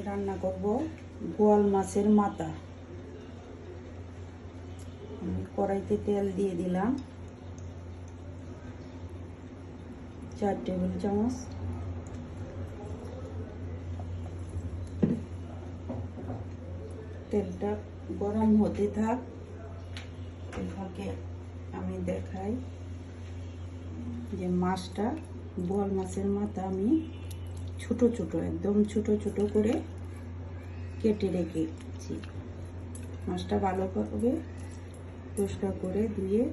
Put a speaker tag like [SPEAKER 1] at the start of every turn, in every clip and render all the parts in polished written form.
[SPEAKER 1] রান্না করব বোয়াল মাছের মাথা। আমি কড়াইতে তেল দিয়ে দিলাম 4 টেবিল চামচ। তেলটা গরম হতে থাক, এভাবে আমি দেখাই যে মাছটা, বোয়াল মাছের মাথা আমি ছোট ছোট, একদম ছোট ছোট করে কেটে রেখেছি। মাছটা ভালোভাবে পরিষ্কার করে ধুয়ে,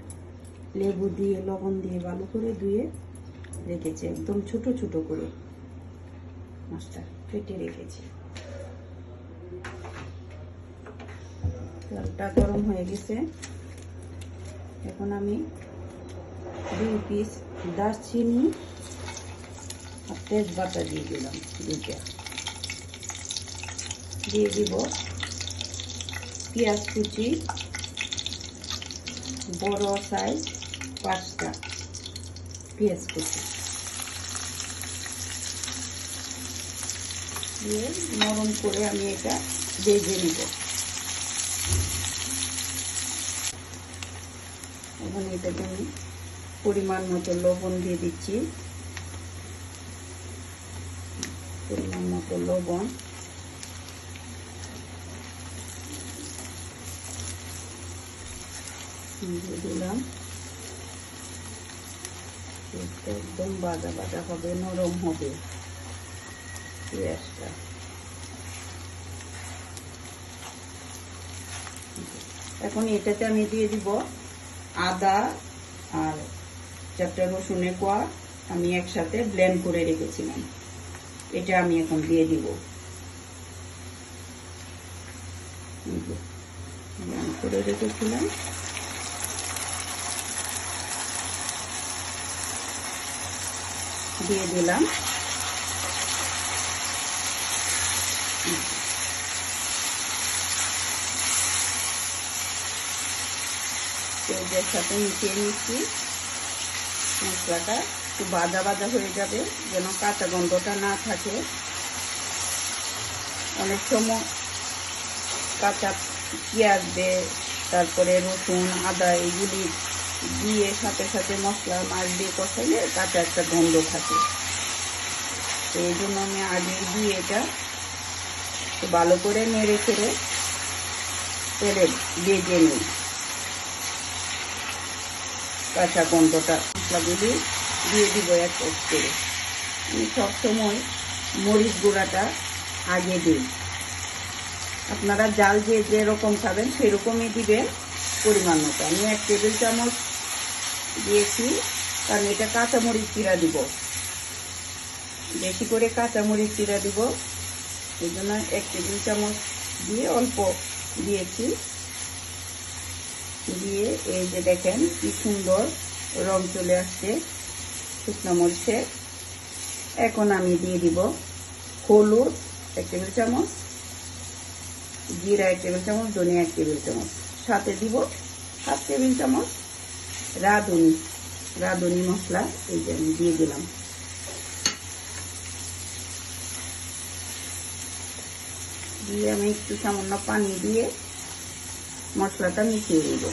[SPEAKER 1] লেবু দিয়ে লবণ দিয়ে ভালো করে ধুয়ে রেখেছি। একদম ছোট ছোট করে মাছটা কেটে রেখেছি। তেলটা গরম হয়ে গেছে। এখন আমি 2 পিস দারচিনি আর তেজপাতা দিয়ে দিলাম। দিয়ে দিব পেঁয়াজ কুচি, বড় সাইজ 5টা পেঁয়াজ কুচি দিয়ে নরম করে আমি এটা ভেজে নিব। এখন এটাকে আমি পরিমাণ মতো লবণ দিয়ে দিচ্ছি। পরিমাণ মতো লবণ, দিয়ে দিলাম। একদম বাজা বাজা হবে, নরম হবে পেঁয়াজটা। এখন এটাতে আমি দিয়ে দিব আদা আর 4টা রসুনের কোয়া, আমি একসাথে ব্লেন্ড করে রেখেছিলাম। এটা আমি এখন দিয়ে দিব। ব্লেন্ড করে রেখেছিলাম, দিয়ে দিলাম। পেঁয়াজের সাথে মিশিয়ে নিচ্ছি। মশলাটা একটু ভাজা ভাজা হয়ে যাবে, যেন কাঁচা গন্ধটা না থাকে। অনেক সময় কাঁচা পেঁয়াজ দিয়ে, তারপরে রসুন আদা এগুলি দিয়ে সাথে সাথে মশলা মাছ দিয়ে কষাইলে কাঁচা একটা গন্ধ থাকে। তো এই জন্য আমি আগে দিয়ে এটা ভালো করে নেড়ে ফেড়ে তেলে ভেজে নিই। কাঁচা গন্ধটা মশলাগুলি দিয়ে দিব এক এক করে। আমি সবসময় মরিচ গুঁড়াটা আগে দিই। আপনারা জাল যে যেরকম খাবেন সেরকমই দিবেন পরিমাণ মতো। আমি 1 টেবিল চামচ দিয়েছি, কারণ এটা কাঁচামরিচ চিরা দিব, বেশি করে কাঁচামরিচ চিরা দিব। এই জন্য 1 টেবিল চামচ দিয়ে অল্প দিয়েছি। দিয়ে এই যে দেখেন কি সুন্দর রং চলে আসছে শুকনো মরিচে। এখন আমি দিয়ে দিব হলুদ 1 টেবিল চামচ, জিরা 1 টেবিল চামচ, ধনিয়া 1 টেবিল চামচ, সাথে দিব 1/2 টেবিল চামচ রাঁধুনি মশলা। এই যে আমি দিয়ে দিলাম। দিয়ে আমি একটু সামান্য পানি দিয়ে মশলাটা মিশিয়ে দেব।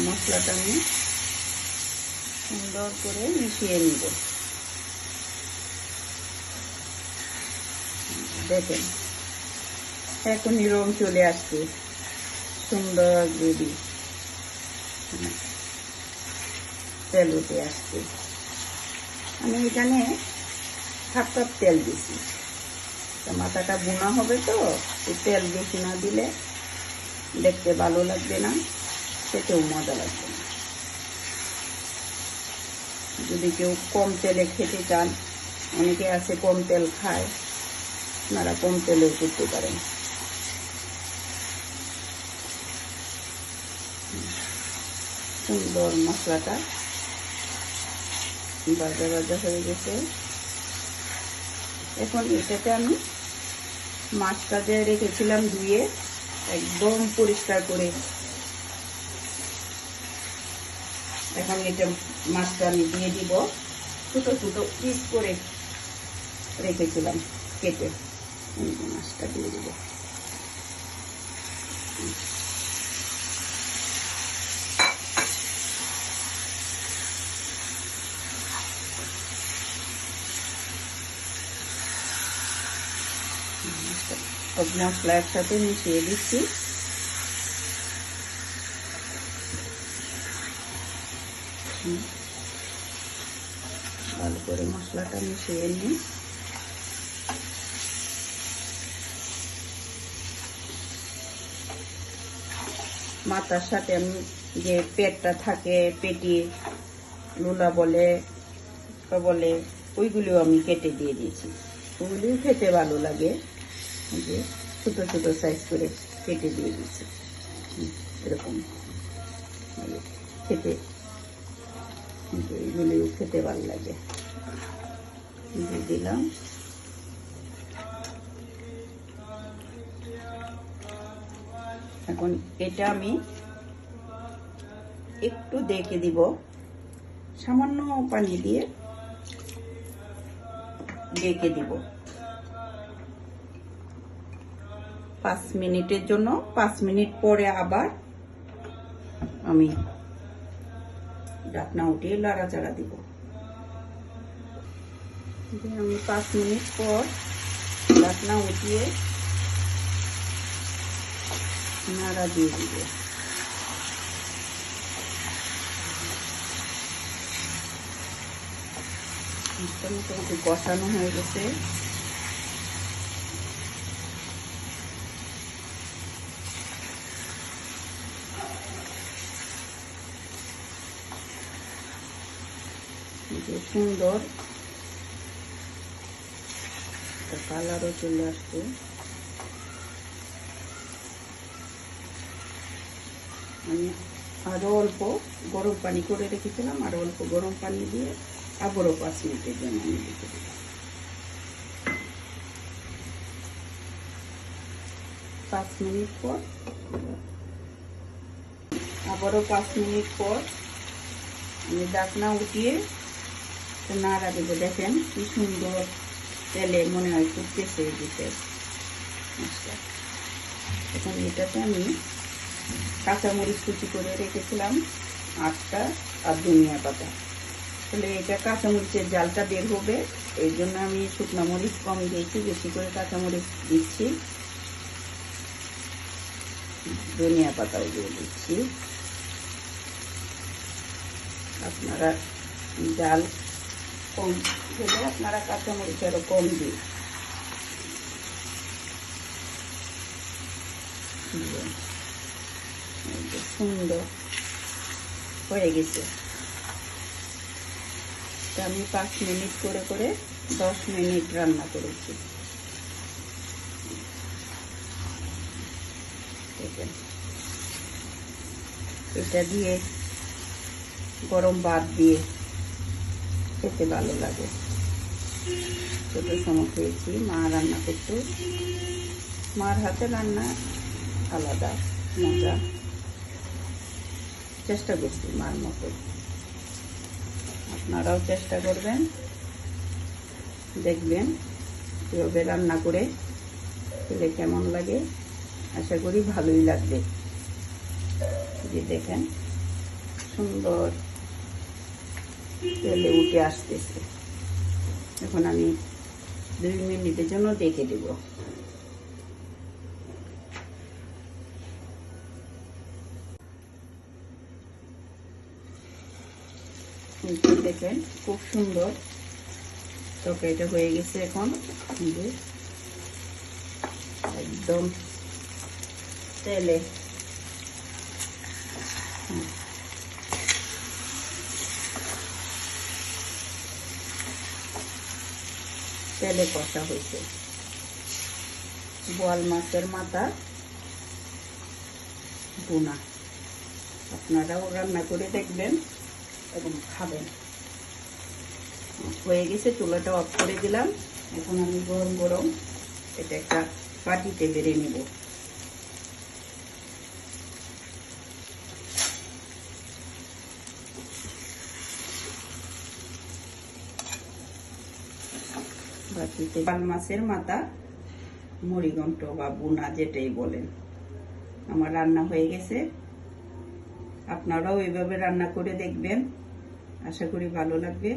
[SPEAKER 1] মশলাটা আমি সুন্দর করে মিশিয়ে নিব। দেখেন এখনই রং চলে আসছে, সুন্দর গ্রেভি, তেল উঠে আসছে। আমি এখানে 1/2 কাপ তেল দিছি। মাথাটা বোনা হবে তো তেল বেশি না দিলে দেখতে ভালো লাগবে না, খেতেও মজা লাগবে না। যদি কেউ কম তেলে খেতে চান, অনেকে আছে কম তেল খায়, আপনারা কম তেলেও করতে পারেন। সুন্দর মশলাটা ভাজা ভাজা হয়ে গেছে। এখন এটাতে আমি মাছটা যে রেখেছিলাম ধুয়ে একদম পরিষ্কার করে এখন এটা মাছটা আমি দিয়ে দিব। ছোট ছোট পিস করে রেখেছিলাম কেটে, মাছটা দিয়ে দিব। সব মশলা একসাথে মিশিয়ে দিচ্ছি। ভালো করে মশলাটা মিশিয়ে নিই। মাথার সাথে আমি যে পেটটা থাকে, পেটি লুলা বলে বলে, ওইগুলিও আমি কেটে দিয়ে দিয়েছি। ওগুলিও খেতে ভালো লাগে, যে ছোট ছোট সাইজ করে কেটে দিয়ে দিয়েছি। এরকম খেতে, এগুলিও খেতে ভালো লাগে। দিয়ে দিলাম। এখন এটা আমি একটু দেখে দিব, সামান্য পানি দিয়ে ডেকে দিব 5 মিনিটের জন্য। 5 মিনিট পরে আবার আমি ঢাকনা উঠিয়ে নাড়াচাড়া দিব। আমি 5 মিনিট পর ঢাকনা উঠিয়ে নাড়া দিয়ে দিব। মোটামুটি কষানো হয়ে গেছে। সুন্দর কালারও চলে আসছে। আমি আরো অল্প গরম পানি করে রেখেছিলাম, আরো অল্প গরম পানি দিয়ে আবারও 5 মিনিটের জন্য আমি রেখে দিই। 5 মিনিট পর আবারও 5 মিনিট পর আমি ঢাকনা উঠিয়ে নাড়া দেবো। দেখেন কি সুন্দর তেলে মনে হয় ফুটতেছে দিতে। এখন এটাতে আমি কাঁচামরিচ কুচি করে রেখেছিলাম 8টা, আর ধনিয়া পাতা। তাহলে এটা কাঁচামরিচের জালটা বের হবে, এই জন্য আমি শুকনো মরিচ কম দিয়েছি, বেশি করে কাঁচামরিচ দিচ্ছি। ধনিয়া পাতাও দিয়ে দিচ্ছি। আপনারা জাল কম হলে আপনারা কাঁচামরিচ আরো কম দিন। সুন্দর হয়ে গেছে। আমি 5 মিনিট করে করে 10 মিনিট রান্না করেছি। এটা দিয়ে গরম ভাত দিয়ে খেতে ভালো লাগে। ছোট সময় খেয়েছি, মা রান্না করতো। মার হাতে রান্না আলাদা মজা। চেষ্টা করছি মার মতো, আপনারাও চেষ্টা করবেন, দেখবেন কিভাবে রান্না করে খেলে কেমন লাগে। আশা করি ভালোই লাগবে। যে দেখেন সুন্দর তেলে উঠে আসতেছে। এখন আমি 2 মিনিটের জন্য ঢেকে দেব। দেখেন খুব সুন্দর তরকারিটা হয়ে গেছে। এখন একদম তেলে তেলে কষা হয়েছে। বোয়াল মাছের মাথা ভুনা। আপনারাও রান্না করে দেখবেন এবং খাবেন। হয়ে গেছে, চুলাটা অফ করে দিলাম। এখন আমি গরম গরম এটা একটা বাটিতে বেড়ে নেব। বাটিতে বোয়াল মাছের মাথা মুড়িঘণ্ট বা বুনা যেটাই বলেন। আমার রান্না হয়ে গেছে, আপনারাও এইভাবে রান্না করে দেখবেন, আশা করি ভালো লাগবে।